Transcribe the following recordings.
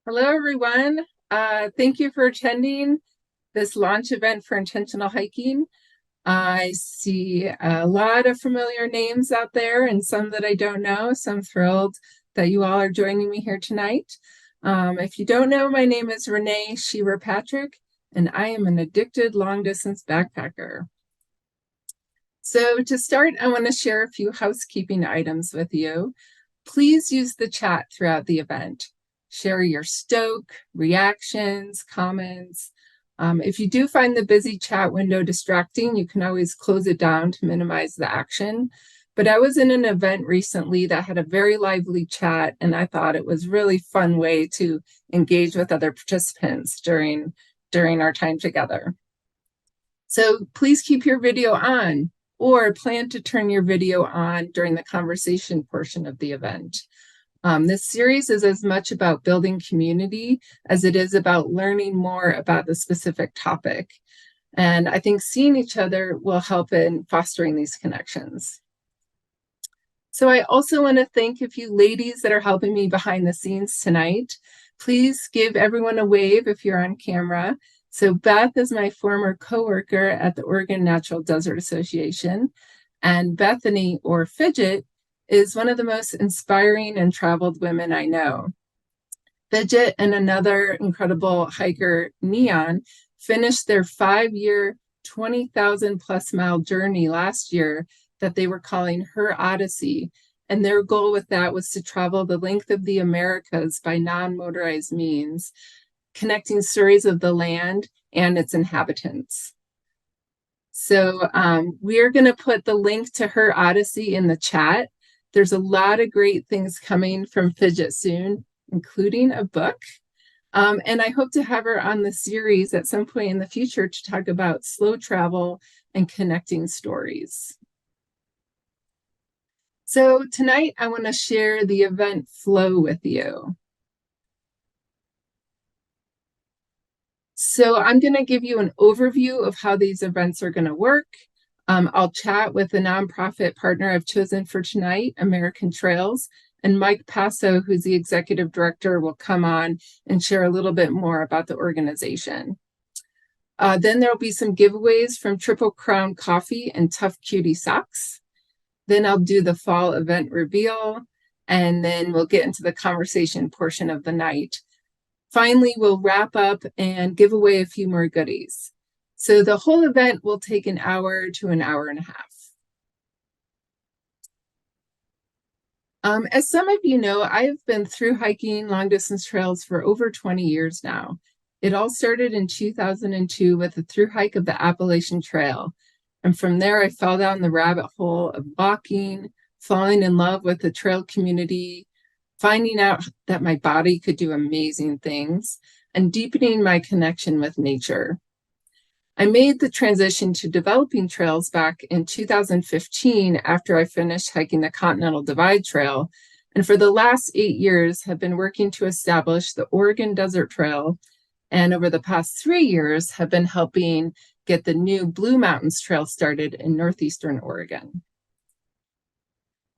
Hello, everyone. Thank you for attending this launch event for intentional hiking. I see a lot of familiar names out there and some that I don't know, so I'm thrilled that you all are joining me here tonight. If you don't know, my name is Renee Shearer Patrick, and I am an addicted long-distance backpacker. So to start, I want to share a few housekeeping items with you. Please use the chat throughout the event. Share your stoke, reactions, comments. If you do find the busy chat window distracting, you can always close it down to minimize the action. But I was in an event recently that had a very lively chat, and I thought it was a really fun way to engage with other participants during our time together. So please keep your video on, or plan to turn your video on during the conversation portion of the event. This series is as much about building community as it is about learning more about the specific topic. And I think seeing each other will help in fostering these connections. So I also want to thank a few ladies that are helping me behind the scenes tonight. Please give everyone a wave if you're on camera. So Beth is my former coworker at the Oregon Natural Desert Association, and Bethany, or Fidget, is one of the most inspiring and traveled women I know. Fidget and another incredible hiker, Neon, finished their 5-year, 20,000 plus mile journey last year that they were calling Her Odyssey. And their goal with that was to travel the length of the Americas by non-motorized means, connecting stories of the land and its inhabitants. So we're going to put the link to Her Odyssey in the chat. There's a lot of great things coming from Fidget soon, including a book. And I hope to have her on the series at some point in the future to talk about slow travel and connecting stories. So tonight I want to share the event flow with you. So I'm going to give you an overview of how these events are going to work. I'll chat with the nonprofit partner I've chosen for tonight, American Trails, and Mike Passo, who's the executive director, will come on and share a little bit more about the organization. Then there'll be some giveaways from Triple Crown Coffee and Tough Cutie Socks. Then I'll do the fall event reveal, and then we'll get into the conversation portion of the night. Finally, we'll wrap up and give away a few more goodies. So the whole event will take an hour to an hour and a half. As some of you know, I've been through hiking long distance trails for over 20 years now. It all started in 2002 with a through hike of the Appalachian Trail. And from there, I fell down the rabbit hole of walking, falling in love with the trail community, finding out that my body could do amazing things, and deepening my connection with nature. I made the transition to developing trails back in 2015 after I finished hiking the Continental Divide Trail, and for the last 8 years have been working to establish the Oregon Desert Trail, and over the past 3 years have been helping get the new Blue Mountains Trail started in northeastern Oregon.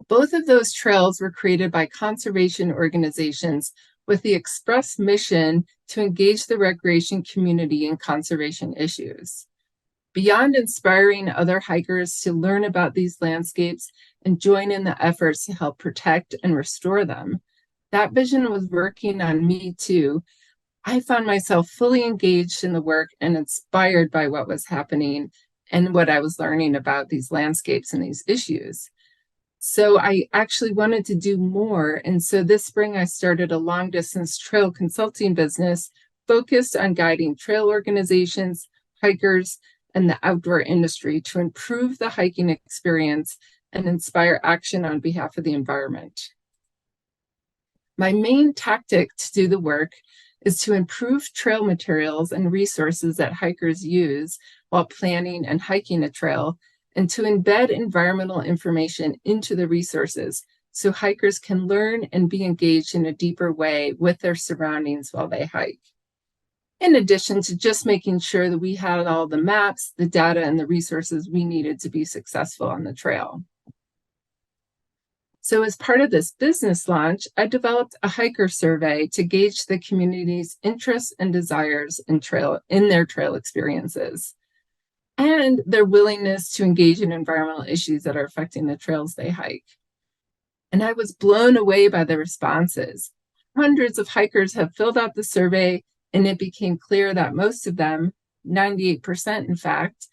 Both of those trails were created by conservation organizations with the express mission to engage the recreation community in conservation issues. Beyond inspiring other hikers to learn about these landscapes and join in the efforts to help protect and restore them, that vision was working on me too. I found myself fully engaged in the work and inspired by what was happening and what I was learning about these landscapes and these issues. So I actually wanted to do more. And so this spring, I started a long distance trail consulting business focused on guiding trail organizations, hikers, and the outdoor industry to improve the hiking experience and inspire action on behalf of the environment. My main tactic to do the work is to improve trail materials and resources that hikers use while planning and hiking a trail, and to embed environmental information into the resources so hikers can learn and be engaged in a deeper way with their surroundings while they hike. In addition to just making sure that we had all the maps, the data, and the resources we needed to be successful on the trail. So as part of this business launch, I developed a hiker survey to gauge the community's interests and desires in their trail experiences and their willingness to engage in environmental issues that are affecting the trails they hike. And I was blown away by the responses. Hundreds of hikers have filled out the survey, and it became clear that most of them, 98% in fact,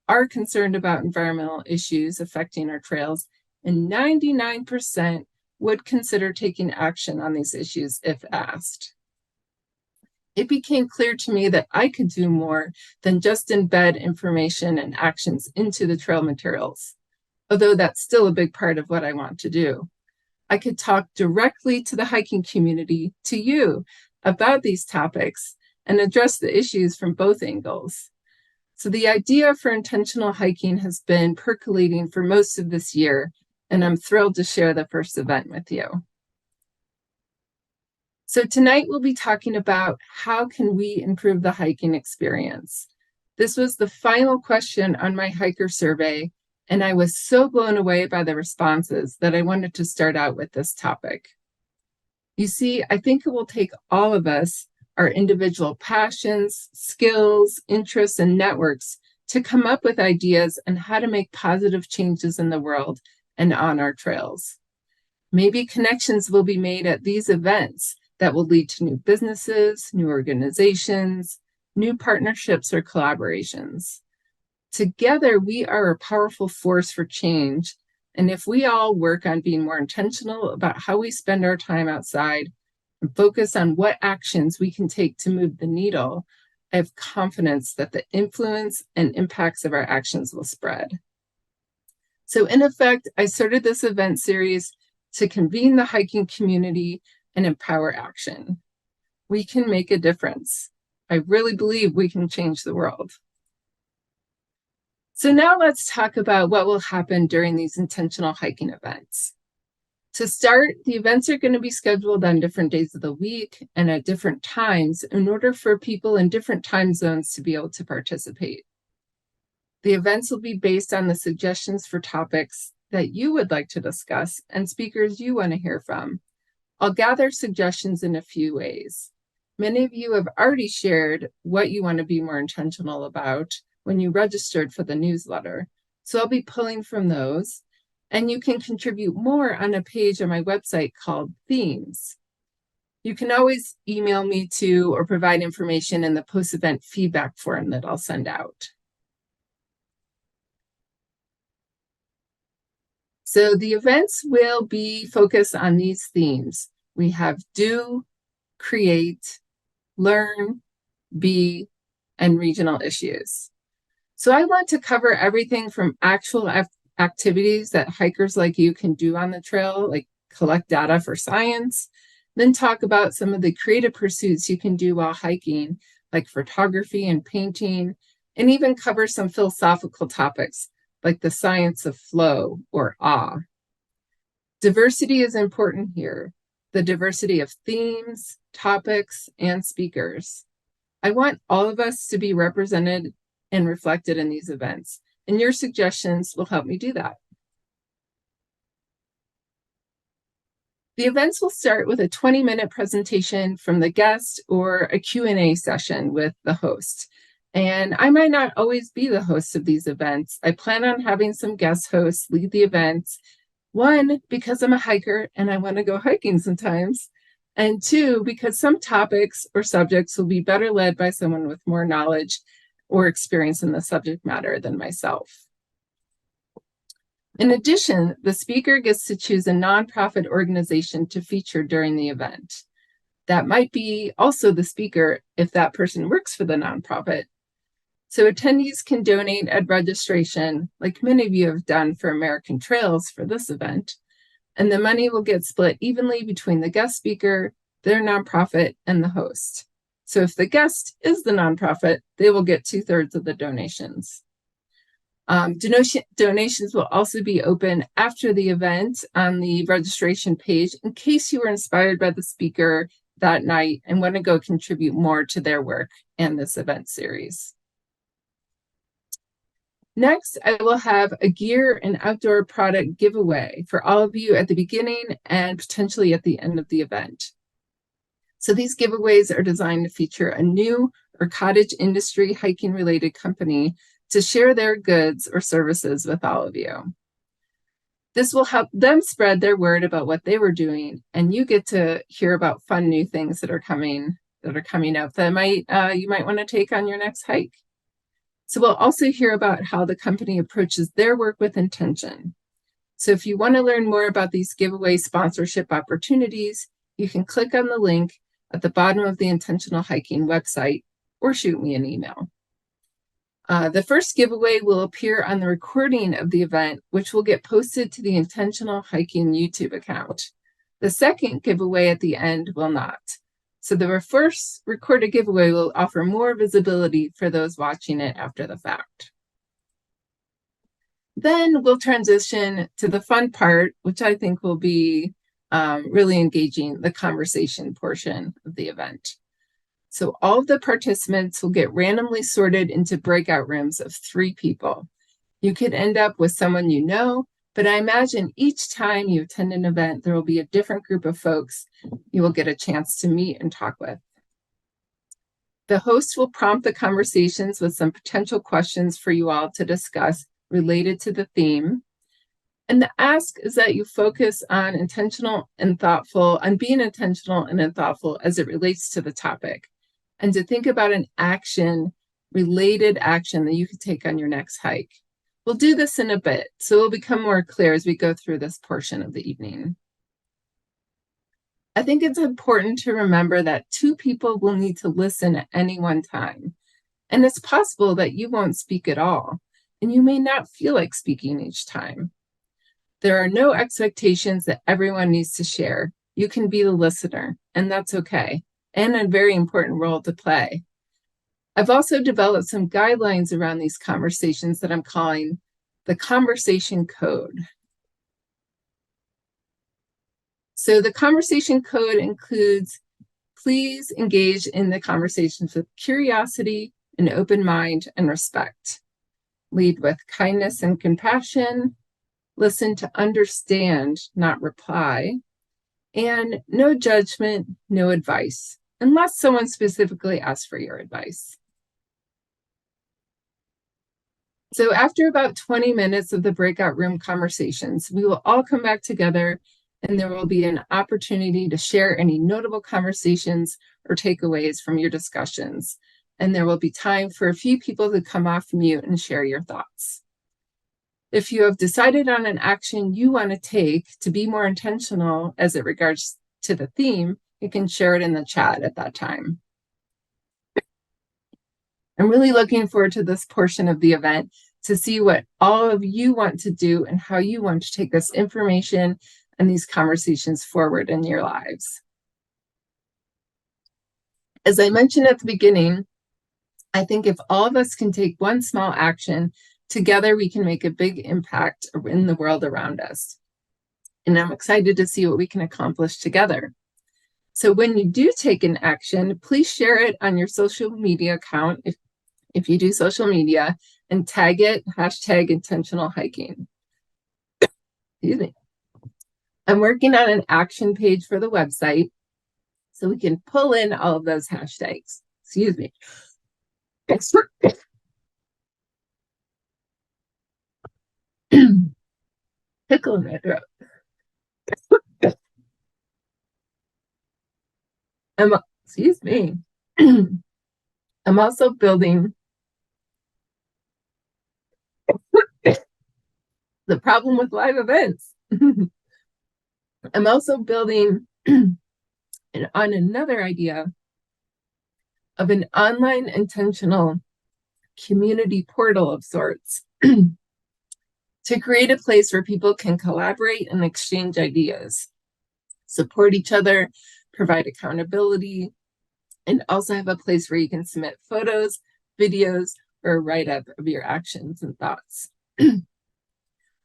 are concerned about environmental issues affecting our trails, and 99% would consider taking action on these issues if asked. It became clear to me that I could do more than just embed information and actions into the trail materials, although that's still a big part of what I want to do. I could talk directly to the hiking community, to you, about these topics and address the issues from both angles. So the idea for intentional hiking has been percolating for most of this year, and I'm thrilled to share the first event with you. So tonight we'll be talking about how can we improve the hiking experience. This was the final question on my hiker survey, and I was so blown away by the responses that I wanted to start out with this topic. You see, I think it will take all of us, our individual passions, skills, interests, and networks to come up with ideas on how to make positive changes in the world and on our trails. Maybe connections will be made at these events that will lead to new businesses, new organizations, new partnerships or collaborations. Together, we are a powerful force for change. And if we all work on being more intentional about how we spend our time outside and focus on what actions we can take to move the needle, I have confidence that the influence and impacts of our actions will spread. So in effect, I started this event series to convene the hiking community and empower action. We can make a difference. I really believe we can change the world. So now let's talk about what will happen during these intentional hiking events. To start, the events are going to be scheduled on different days of the week and at different times in order for people in different time zones to be able to participate. The events will be based on the suggestions for topics that you would like to discuss and speakers you want to hear from. I'll gather suggestions in a few ways. Many of you have already shared what you want to be more intentional about when you registered for the newsletter. So I'll be pulling from those, and you can contribute more on a page on my website called Themes. You can always email me to or provide information in the post-event feedback form that I'll send out. So the events will be focused on these themes. We have do, create, learn, be, and regional issues. So I want to cover everything from actual activities that hikers like you can do on the trail, like collect data for science, then talk about some of the creative pursuits you can do while hiking, like photography and painting, and even cover some philosophical topics like the science of flow or awe. Diversity is important here, the diversity of themes, topics, and speakers. I want all of us to be represented and reflected in these events, and your suggestions will help me do that. The events will start with a 20-minute presentation from the guest or a Q&A session with the host. And I might not always be the host of these events. I plan on having some guest hosts lead the events. One, because I'm a hiker and I want to go hiking sometimes. And two, because some topics or subjects will be better led by someone with more knowledge or experience in the subject matter than myself. In addition, the speaker gets to choose a nonprofit organization to feature during the event. That might be also the speaker if that person works for the nonprofit. So attendees can donate at registration, like many of you have done for American Trails for this event, and the money will get split evenly between the guest speaker, their nonprofit, and the host. So if the guest is the nonprofit, they will get 2/3 of the donations. Donations will also be open after the event on the registration page in case you were inspired by the speaker that night and want to go contribute more to their work and this event series. Next, I will have a gear and outdoor product giveaway for all of you at the beginning and potentially at the end of the event. So these giveaways are designed to feature a new or cottage industry hiking related company to share their goods or services with all of you. This will help them spread their word about what they were doing, and you get to hear about fun new things that are coming up that you might want to take on your next hike. So we'll also hear about how the company approaches their work with intention. So if you want to learn more about these giveaway sponsorship opportunities, you can click on the link at the bottom of the Intentional Hiking website or shoot me an email. The first giveaway will appear on the recording of the event, which will get posted to the Intentional Hiking YouTube account. The second giveaway at the end will not. So the first recorded giveaway will offer more visibility for those watching it after the fact. Then we'll transition to the fun part, which I think will be really engaging, the conversation portion of the event. So all of the participants will get randomly sorted into breakout rooms of 3 people. You could end up with someone you know, but I imagine each time you attend an event, there will be a different group of folks you will get a chance to meet and talk with. The host will prompt the conversations with some potential questions for you all to discuss related to the theme. And the ask is that you focus on being intentional and thoughtful as it relates to the topic, and to think about an related action that you could take on your next hike. We'll do this in a bit, so it'll become more clear as we go through this portion of the evening. I think it's important to remember that 2 people will need to listen at any one time. And it's possible that you won't speak at all, and you may not feel like speaking each time. There are no expectations that everyone needs to share. You can be the listener, and that's okay, and a very important role to play. I've also developed some guidelines around these conversations that I'm calling the conversation code. So the conversation code includes, please engage in the conversations with curiosity, an open mind, and respect. Lead with kindness and compassion. Listen to understand, not reply. And no judgment, no advice, unless someone specifically asks for your advice. So after about 20 minutes of the breakout room conversations, we will all come back together, and there will be an opportunity to share any notable conversations or takeaways from your discussions. And there will be time for a few people to come off mute and share your thoughts. If you have decided on an action you want to take to be more intentional as it regards to the theme, you can share it in the chat at that time. I'm really looking forward to this portion of the event to see what all of you want to do and how you want to take this information and these conversations forward in your lives. As I mentioned at the beginning, I think if all of us can take one small action, together we can make a big impact in the world around us. And I'm excited to see what we can accomplish together. So when you do take an action, please share it on your social media account, if you do social media, and tag it, #intentionalhiking. Excuse me. I'm working on an action page for the website, so we can pull in all of those hashtags. Excuse me. Tickle in my throat. Excuse me. I'm also building the problem with live events. I'm also building on another idea of an online intentional community portal of sorts to create a place where people can collaborate and exchange ideas, support each other, provide accountability, and also have a place where you can submit photos, videos, or a write-up of your actions and thoughts.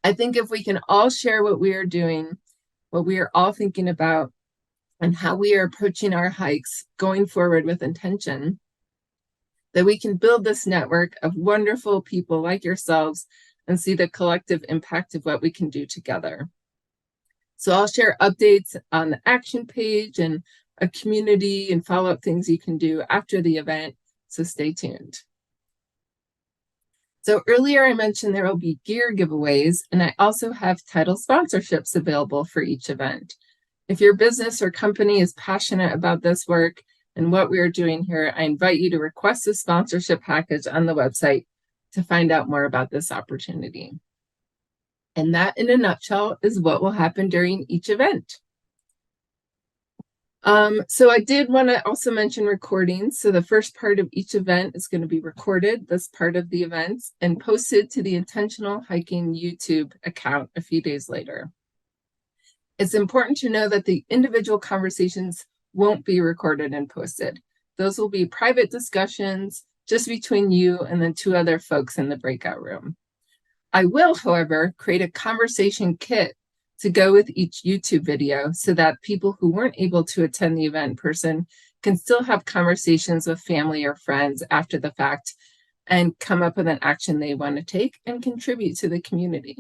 I think if we can all share what we are doing, what we are all thinking about, and how we are approaching our hikes going forward with intention, that we can build this network of wonderful people like yourselves and see the collective impact of what we can do together. So I'll share updates on the action page and a community and follow-up things you can do after the event, so stay tuned. So earlier I mentioned there will be gear giveaways, and I also have title sponsorships available for each event. If your business or company is passionate about this work and what we are doing here, I invite you to request a sponsorship package on the website to find out more about this opportunity. And that, in a nutshell, is what will happen during each event. So I did want to also mention recordings. So the first part of each event is going to be recorded, this part of the events, and posted to the Intentional Hiking YouTube account a few days later. It's important to know that the individual conversations won't be recorded and posted. Those will be private discussions just between you and the two other folks in the breakout room. I will, however, create a conversation kit to go with each YouTube video so that people who weren't able to attend the event in person can still have conversations with family or friends after the fact and come up with an action they want to take and contribute to the community.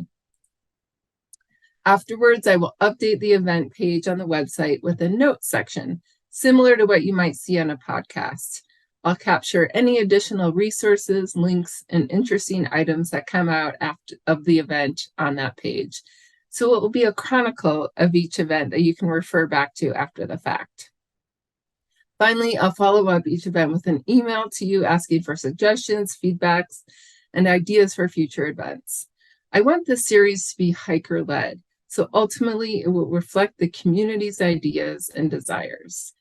Afterwards, I will update the event page on the website with a notes section, similar to what you might see on a podcast. I'll capture any additional resources, links, and interesting items that come out of the event on that page. So it will be a chronicle of each event that you can refer back to after the fact. Finally, I'll follow up each event with an email to you asking for suggestions, feedbacks, and ideas for future events. I want this series to be hiker-led, so ultimately it will reflect the community's ideas and desires.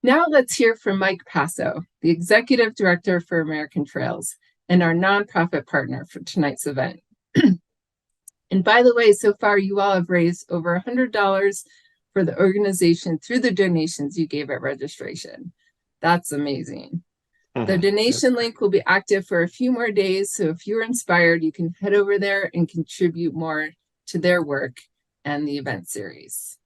Now let's hear from Mike Passo, the Executive Director for American Trails and our nonprofit partner for tonight's event. And by the way, so far you all have raised over $100 for the organization through the donations you gave at registration. That's amazing. The donation link will be active for a few more days, so if you're inspired, you can head over there and contribute more to their work and the event series.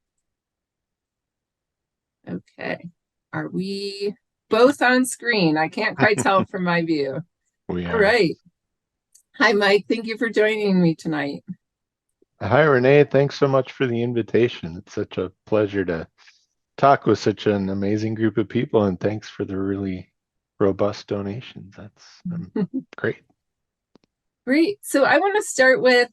Okay, are we both on screen? I can't quite tell from my view. We are. All right. Hi, Mike. Thank you for joining me tonight. Hi, Renee. Thanks so much for the invitation. It's such a pleasure to talk with such an amazing group of people, and thanks for the really robust donations. That's great. Great. So I want to start with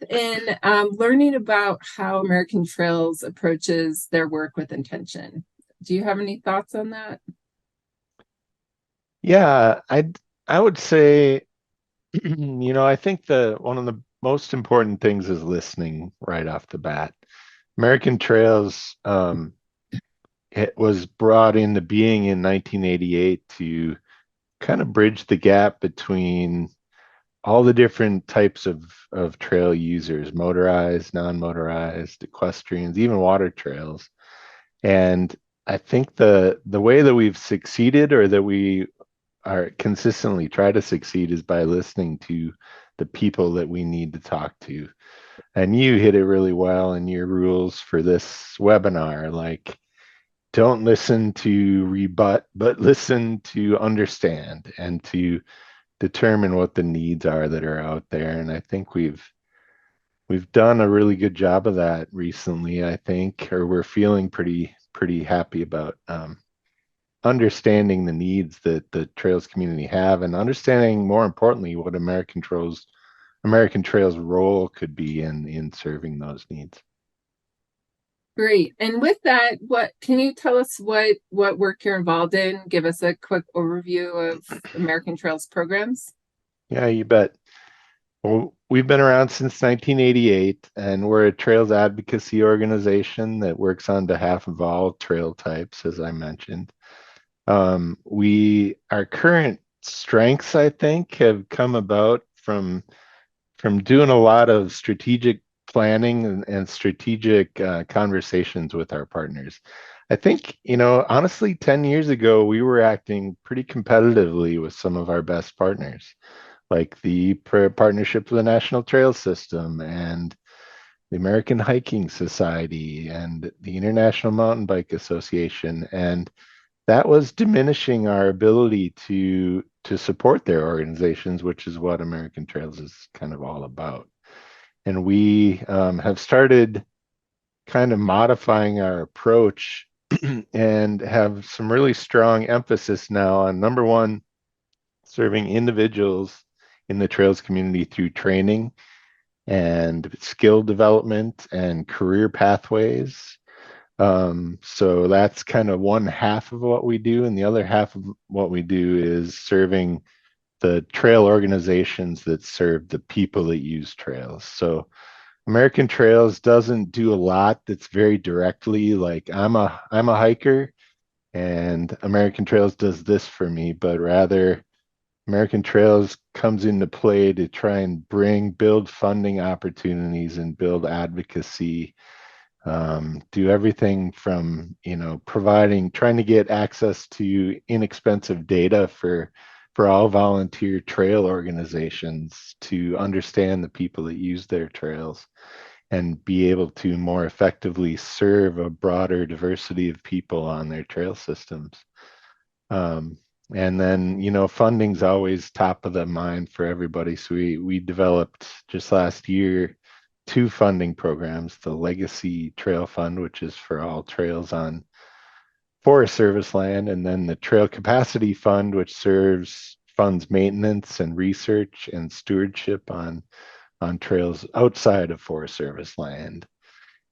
learning about how American Trails approaches their work with intention. Do you have any thoughts on that? Yeah, I would say, I think one of the most important things is listening right off the bat. American Trails, it was brought into being in 1988 to kind of bridge the gap between all the different types of trail users, motorized, non-motorized, equestrians, even water trails. And I think the way that we've succeeded, or that we are consistently try to succeed, is by listening to the people that we need to talk to. And you hit it really well in your rules for this webinar. Like, don't listen to rebut, but listen to understand and to determine what the needs are that are out there. And I think we've done a really good job of that recently, I think, or we're feeling pretty happy about understanding the needs that the trails community have, and understanding, more importantly, what American Trails role could be in serving those needs. Great. And with that, what can you tell us what work you're involved in? Give us a quick overview of American Trails programs. Yeah, you bet. Well, we've been around since 1988, and we're a trails advocacy organization that works on behalf of all trail types, as I mentioned. Our current strengths, I think, have come about from doing a lot of strategic planning and strategic conversations with our partners. I think, honestly, 10 years ago, we were acting pretty competitively with some of our best partners, like the partnership with the National Trail System and the American Hiking Society and the International Mountain Bike Association. And that was diminishing our ability to support their organizations, which is what American Trails is kind of all about. And we have started kind of modifying our approach and have some really strong emphasis now on number one, serving individuals in the trails community through training and skill development and career pathways. So that's kind of one half of what we do. And the other half of what we do is serving the trail organizations that serve the people that use trails. So American Trails doesn't do a lot that's very directly like I'm a hiker and American Trails does this for me, but rather American Trails comes into play to try and build funding opportunities and build advocacy, do everything from, trying to get access to inexpensive data for all volunteer trail organizations to understand the people that use their trails and be able to more effectively serve a broader diversity of people on their trail systems. Um, and then, funding's always top of the mind for everybody. So we developed just last year two funding programs, the Legacy Trail Fund, which is for all trails on Forest Service land, and then the Trail Capacity Fund, which funds maintenance and research and stewardship on trails outside of Forest Service land.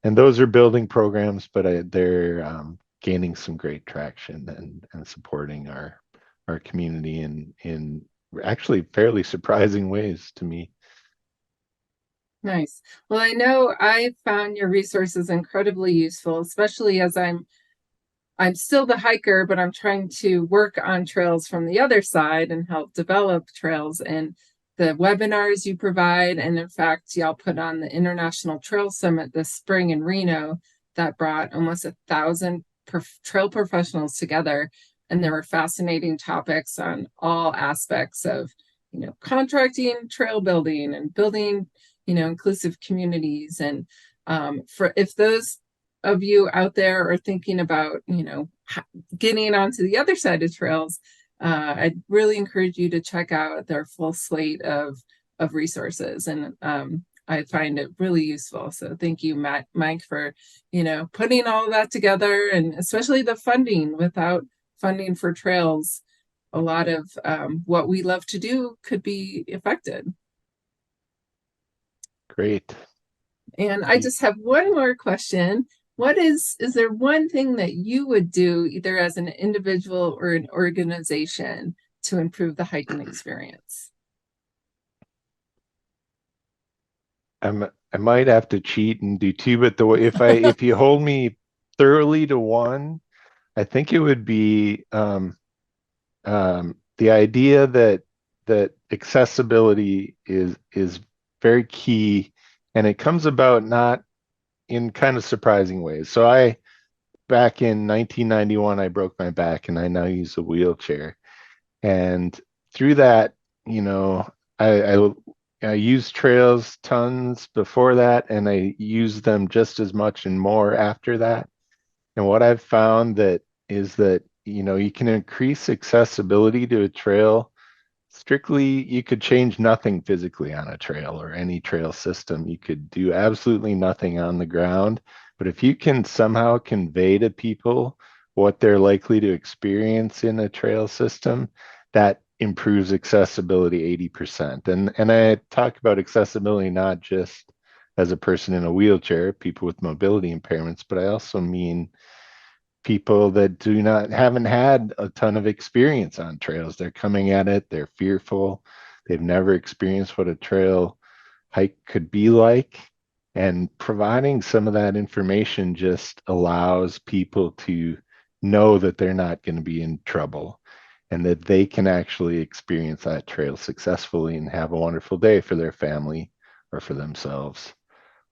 And those are building programs, but they're gaining some great traction and supporting our community in actually fairly surprising ways to me. Nice. Well, I know I found your resources incredibly useful, especially as I'm still the hiker, but I'm trying to work on trails from the other side and help develop trails. And the webinars you provide, and in fact, y'all put on the International Trail Summit this spring in Reno that brought almost 1,000 trail professionals together. And there were fascinating topics on all aspects of, contracting, trail building, and building, inclusive communities. And for if those of you out there are thinking about, getting onto the other side of trails, I'd really encourage you to check out their full slate of resources. And I find it really useful. So thank you, Mike, for, putting all of that together, and especially the funding. Without funding for trails, a lot of what we love to do could be affected. Great. And I just have one more question. Is there one thing that you would do either as an individual or an organization to improve the hiking experience? I might have to cheat and do two, but if you hold me thoroughly to one, I think it would be the idea that accessibility is very key, and it comes about not in kind of surprising ways. So back in 1991, I broke my back, and I now use a wheelchair. And through that, you know, I, I I used trails tons before that, and I used them just as much and more after that. And what I've found that is that, you can increase accessibility to a trail. Strictly, you could change nothing physically on a trail or any trail system. You could do absolutely nothing on the ground. But if you can somehow convey to people what they're likely to experience in a trail system, that improves accessibility 80%. And I talk about accessibility not just as a person in a wheelchair, people with mobility impairments, but I also mean people that haven't had a ton of experience on trails. They're coming at it, they're fearful, they've never experienced what a trail hike could be like. And providing some of that information just allows people to know that they're not going to be in trouble and that they can actually experience that trail successfully and have a wonderful day for their family or for themselves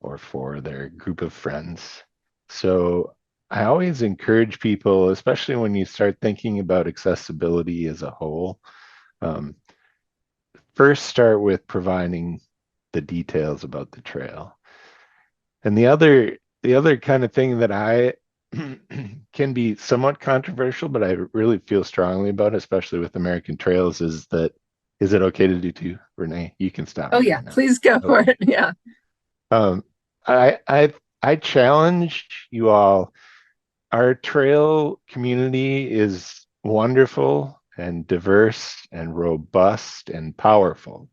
or for their group of friends. So I always encourage people, especially when you start thinking about accessibility as a whole, um, first start with providing the details about the trail. And the other kind of thing that I can be somewhat controversial, but I really feel strongly about it, especially with American Trails, is it okay to do two? Renee, you can stop Oh me yeah, right now. please go for Okay. it. Yeah. Um, I challenge you all. Our trail community is wonderful and diverse and robust and powerful.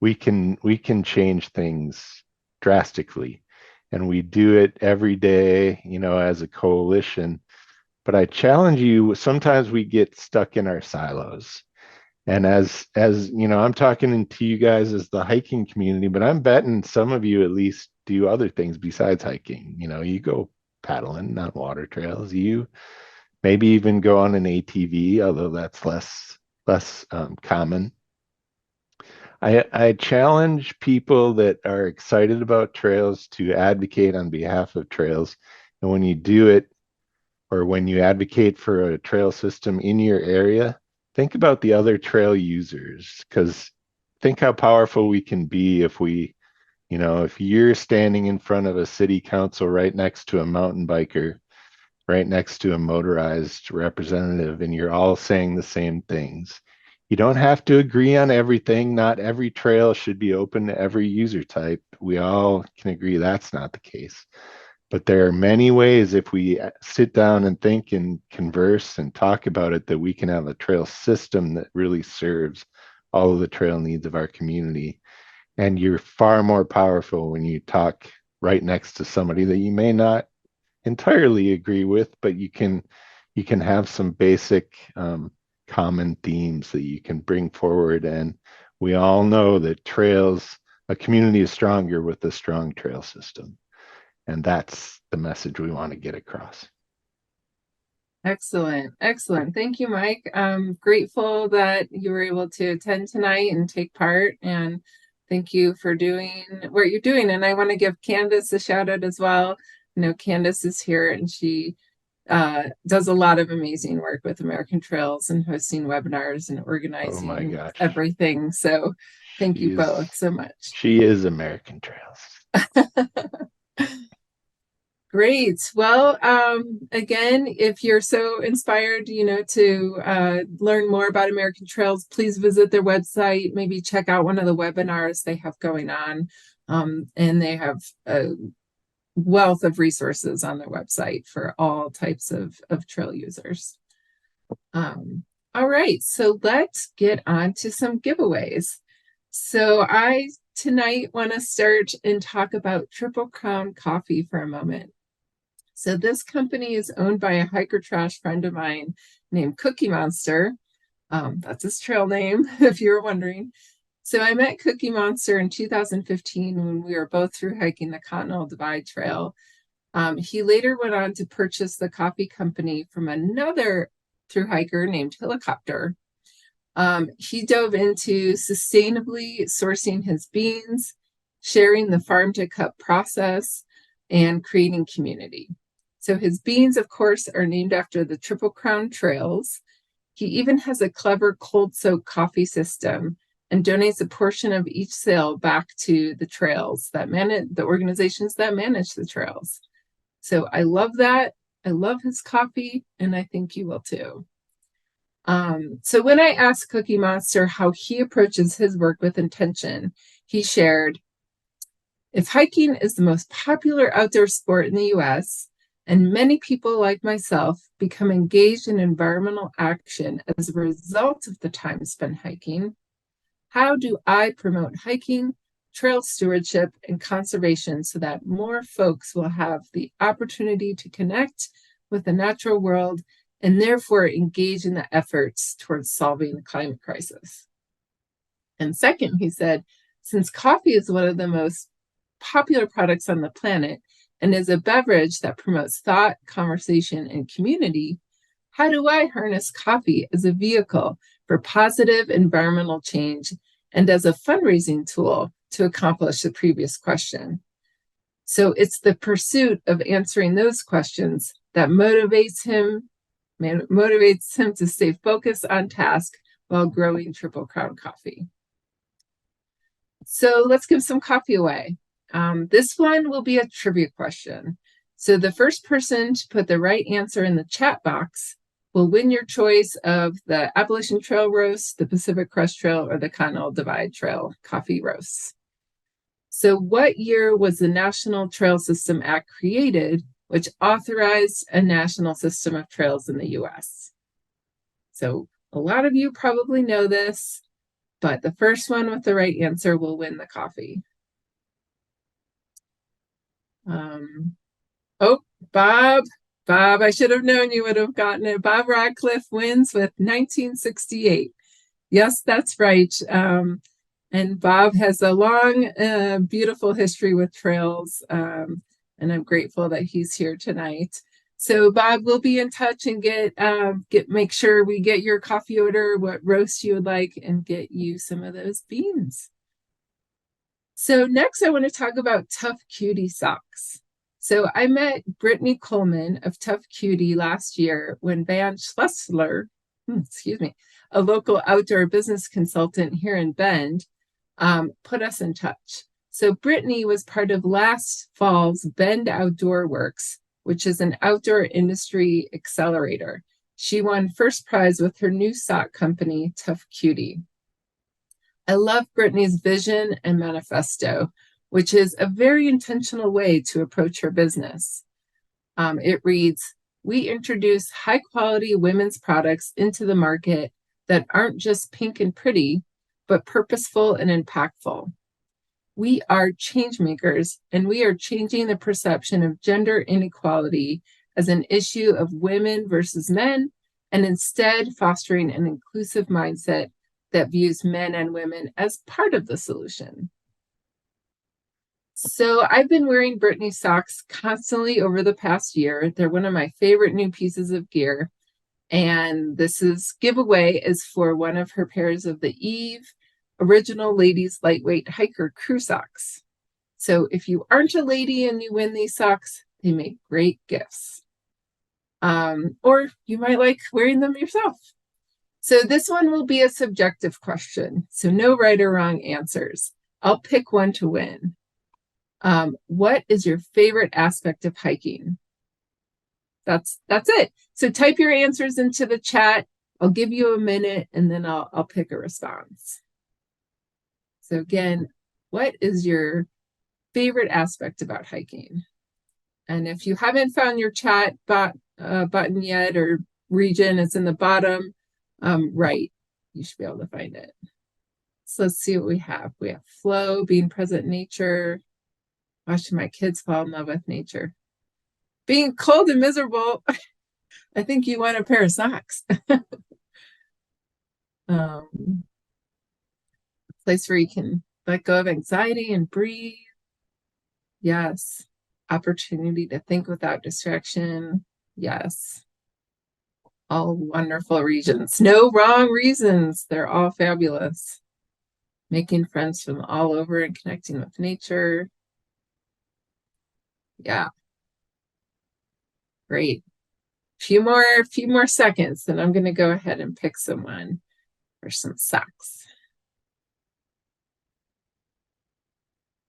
We can change things drastically, and we do it every day, as a coalition. But I challenge you, sometimes we get stuck in our silos. And as I'm talking to you guys as the hiking community, but I'm betting some of you at least do other things besides hiking. You go paddling on water trails. You maybe even go on an ATV, although that's less common. I challenge people that are excited about trails to advocate on behalf of trails. And when you do it, or when you advocate for a trail system in your area, think about the other trail users, because think how powerful we can be if you're standing in front of a city council right next to a mountain biker, right next to a motorized representative, and you're all saying the same things. You don't have to agree on everything. Not every trail should be open to every user type. We all can agree that's not the case. But there are many ways, if we sit down and think and converse and talk about it, that we can have a trail system that really serves all of the trail needs of our community. And you're far more powerful when you talk right next to somebody that you may not entirely agree with, but you can have some basic common themes that you can bring forward. And we all know that a community is stronger with a strong trail system. And that's the message we want to get across. Excellent. Excellent. Thank you, Mike. I'm grateful that you were able to attend tonight and take part. And thank you for doing what you're doing. And I want to give Candace a shout out as well. Candace is here and she does a lot of amazing work with American Trails and hosting webinars and Oh my organizing gosh. everything. So thank you She is both so much. she is American Trails. Great. Well, again, if you're so inspired, to learn more about American Trails, please visit their website. Maybe check out one of the webinars they have going on. And they have a wealth of resources on their website for all types of trail users. All right, so let's get on to some giveaways. So I tonight want to start and talk about Triple Crown Coffee for a moment. So this company is owned by a hiker trash friend of mine named Cookie Monster. That's his trail name, if you were wondering. So I met Cookie Monster in 2015 when we were both through hiking the Continental Divide Trail. He later went on to purchase the coffee company from another through hiker named Helicopter. He dove into sustainably sourcing his beans, sharing the farm to cup process, and creating community. So his beans, of course, are named after the Triple Crown Trails. He even has a clever cold soak coffee system and donates a portion of each sale back to the trails that manage the organizations that manage the trails. So I love that. I love his coffee, and I think you will too. So when I asked Cookie Monster how he approaches his work with intention, he shared, if hiking is the most popular outdoor sport in the US, and many people like myself become engaged in environmental action as a result of the time spent hiking, how do I promote hiking, trail stewardship, and conservation so that more folks will have the opportunity to connect with the natural world and therefore engage in the efforts towards solving the climate crisis? And second, he said, since coffee is one of the most popular products on the planet and is a beverage that promotes thought, conversation, and community, how do I harness coffee as a vehicle for positive environmental change and as a fundraising tool to accomplish the previous question? So it's the pursuit of answering those questions that motivates him to stay focused on task while growing Triple Crown Coffee. So let's give some coffee away. This one will be a trivia question. So the first person to put the right answer in the chat box will win your choice of the Appalachian Trail roast, the Pacific Crest Trail, or the Continental Divide Trail coffee roasts. So what year was the National Trail System Act created, which authorized a national system of trails in the US? So a lot of you probably know this, but the first one with the right answer will win the coffee. Oh, Bob, I should have known you would have gotten it. Bob Radcliffe wins with 1968. Yes, that's right. And Bob has a long, beautiful history with trails, and I'm grateful that he's here tonight. So Bob, we'll be in touch and make sure we get your coffee order, what roast you would like, and get you some of those beans. So next, I want to talk about Tough Cutie socks. So I met Brittany Coleman of Tough Cutie last year when Van Schlesler, a local outdoor business consultant here in Bend, put us in touch. So Brittany was part of last fall's Bend Outdoor Works, which is an outdoor industry accelerator. She won first prize with her new sock company, Tough Cutie. I love Brittany's vision and manifesto, which is a very intentional way to approach her business. It reads, "We introduce high quality women's products into the market that aren't just pink and pretty, but purposeful and impactful. We are change makers, and we are changing the perception of gender inequality as an issue of women versus men, and instead fostering an inclusive mindset that views men and women as part of the solution." So I've been wearing Brittany socks constantly over the past year. They're one of my favorite new pieces of gear. And this giveaway is for one of her pairs of the Eve Original Ladies Lightweight Hiker Crew socks. So if you aren't a lady and you win these socks, they make great gifts. Or you might like wearing them yourself. So this one will be a subjective question. So no right or wrong answers. I'll pick one to win. What is your favorite aspect of hiking? That's it. So type your answers into the chat. I'll give you a minute and then I'll pick a response. So again, what is your favorite aspect about hiking? And if you haven't found your chat button yet or region, it's in the bottom right. You should be able to find it. So let's see what we have. We have flow, being present in nature, watching my kids fall in love with nature, being cold and miserable. I think you want a pair of socks. A place where you can let go of anxiety and breathe. Yes. Opportunity to think without distraction. Yes. All wonderful regions. No wrong reasons. They're all fabulous. Making friends from all over and connecting with nature. Yeah. Great. Few more seconds, and I'm going to go ahead and pick someone for some socks.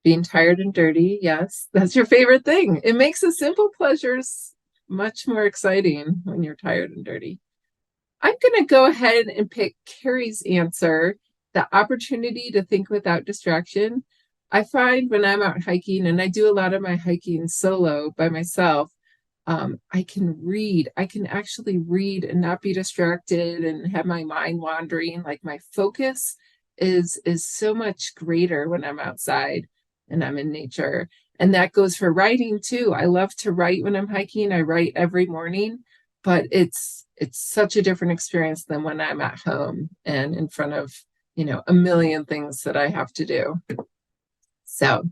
Being tired and dirty. Yes, that's your favorite thing. It makes the simple pleasures much more exciting when you're tired and dirty. I'm going to go ahead and pick Carrie's answer, the opportunity to think without distraction. I find when I'm out hiking, and I do a lot of my hiking solo by myself, I can actually read and not be distracted and have my mind wandering. Like my focus is so much greater when I'm outside and I'm in nature. And that goes for writing too. I love to write when I'm hiking. I write every morning, but it's such a different experience than when I'm at home and in front of, a million things that I have to do. So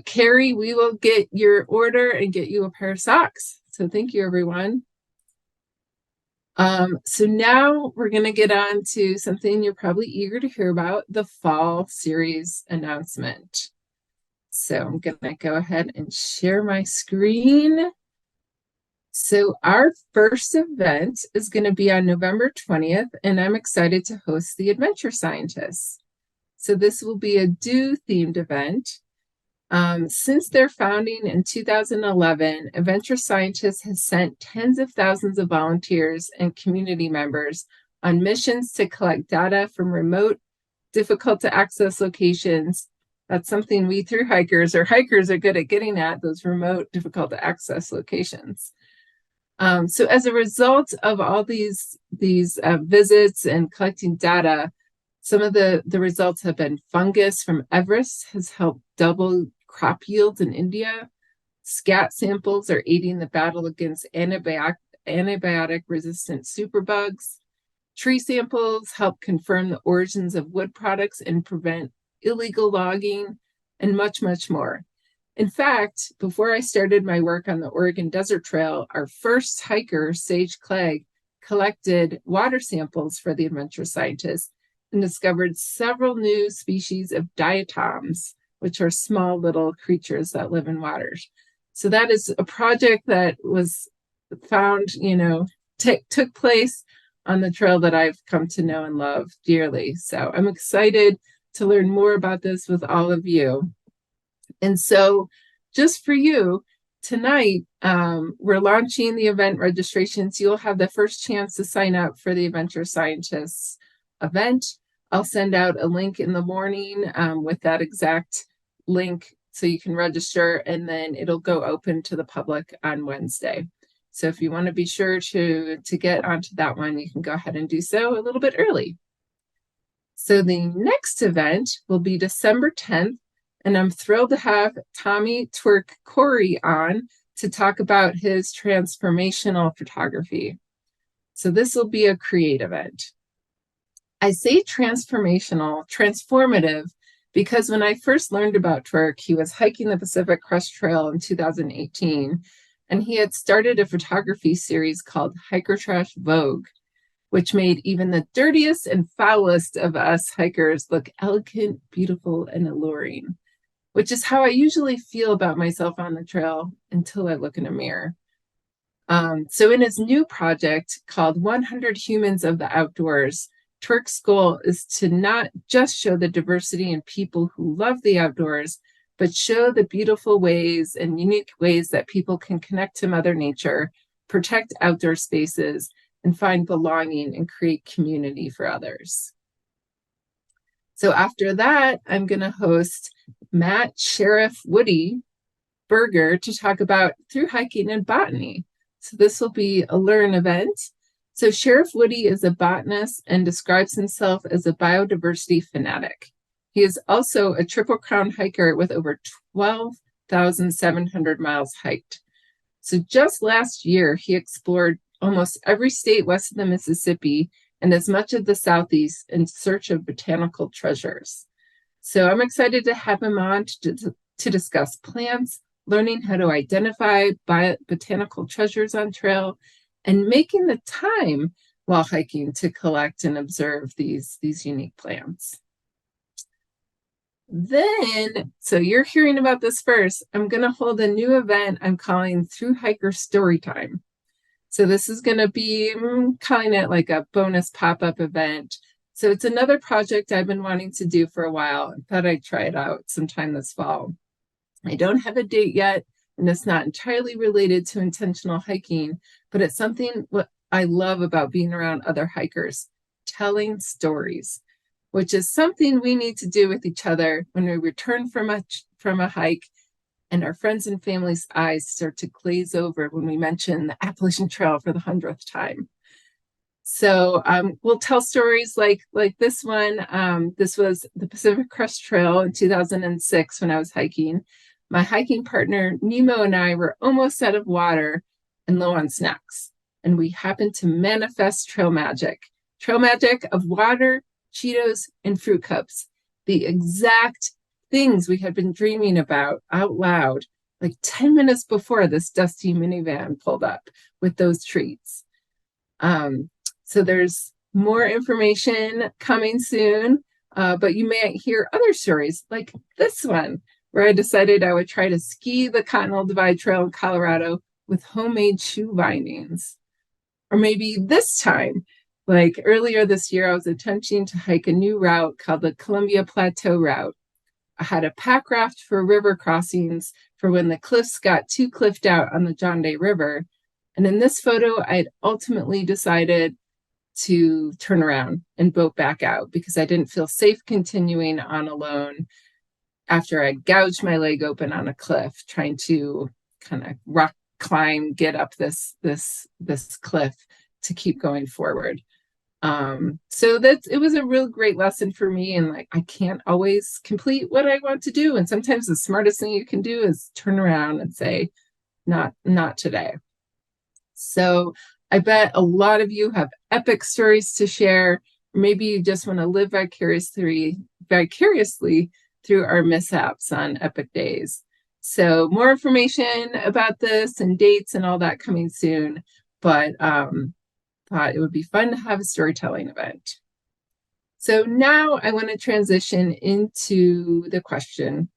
Carrie, we will get your order and get you a pair of socks. So thank you, everyone. So now we're going to get on to something you're probably eager to hear about, the fall series announcement. So I'm going to go ahead and share my screen. So our first event is going to be on November 20th, and I'm excited to host the Adventure Scientists. So this will be a DO-themed event. Since their founding in 2011, Adventure Scientists has sent tens of thousands of volunteers and community members on missions to collect data from remote, difficult to access locations. That's something we through hikers are good at getting at, those remote, difficult to access locations. So as a result of all these visits and collecting data, some of the results have been fungus from Everest has helped double crop yields in India. Scat samples are aiding the battle against antibiotic-resistant superbugs. Tree samples help confirm the origins of wood products and prevent illegal logging, and much, much more. In fact, before I started my work on the Oregon Desert Trail, our first hiker, Sage Clegg, collected water samples for the Adventure Scientists and discovered several new species of diatoms, which are small little creatures that live in waters. So that is a project that was found, took place on the trail that I've come to know and love dearly. So I'm excited to learn more about this with all of you. And so just for you, tonight, we're launching the event registrations. You'll have the first chance to sign up for the Adventure Scientists event. I'll send out a link in the morning with that exact link so you can register, and then it'll go open to the public on Wednesday. So if you want to be sure to get onto that one, you can go ahead and do so a little bit early. So the next event will be December 10th, and I'm thrilled to have Tommy Twerk Corey on to talk about his transformational photography. So this will be a creative event. I say transformative, because when I first learned about Twerk, he was hiking the Pacific Crest Trail in 2018, and he had started a photography series called Hiker Trash Vogue, which made even the dirtiest and foulest of us hikers look elegant, beautiful, and alluring, which is how I usually feel about myself on the trail until I look in a mirror. So in his new project called 100 Humans of the Outdoors, Twerk's goal is to not just show the diversity in people who love the outdoors, but show the beautiful ways and unique ways that people can connect to Mother Nature, protect outdoor spaces, and find belonging and create community for others. So after that, I'm going to host Matt Sheriff Woody Berger to talk about through hiking and botany. So this will be a learn event. So Sheriff Woody is a botanist and describes himself as a biodiversity fanatic. He is also a Triple Crown hiker with over 12,700 miles hiked. So just last year, he explored almost every state west of the Mississippi and as much of the Southeast in search of botanical treasures. So I'm excited to have him on to discuss plants, learning how to identify botanical treasures on trail, and making the time while hiking to collect and observe these unique plants. Then, so you're hearing about this first, I'm going to hold a new event I'm calling Through Hiker Storytime. So this is going to be, I'm calling it like a bonus pop-up event. So it's another project I've been wanting to do for a while. I thought I'd try it out sometime this fall. I don't have a date yet, and it's not entirely related to intentional hiking, but it's something what I love about being around other hikers, telling stories, which is something we need to do with each other when we return from a hike and our friends and family's eyes start to glaze over when we mention the Appalachian Trail for the 100th time. So we'll tell stories like this one. This was the Pacific Crest Trail in 2006 when I was hiking. My hiking partner, Nemo, and I were almost out of water and low on snacks. And we happened to manifest trail magic of water, Cheetos, and fruit cups, the exact things we had been dreaming about out loud, like 10 minutes before this dusty minivan pulled up with those treats. So there's more information coming soon, but you may hear other stories like this one, where I decided I would try to ski the Continental Divide Trail in Colorado with homemade shoe bindings. Or maybe this time, like earlier this year, I was attempting to hike a new route called the Columbia Plateau Route. had a pack raft for river crossings for when the cliffs got too cliffed out on the John Day River. And in this photo, I'd ultimately decided to turn around and boat back out because I didn't feel safe continuing on alone after I gouged my leg open on a cliff trying to kind of rock climb, get up this cliff to keep going forward. So it was a real great lesson for me. And like, I can't always complete what I want to do. And sometimes the smartest thing you can do is turn around and say, not today. So I bet a lot of you have epic stories to share. Maybe you just want to live vicariously through our mishaps on epic days. So more information about this and dates and all that coming soon. But thought it would be fun to have a storytelling event. So now I want to transition into the question,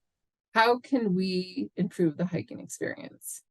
how can we improve the hiking experience?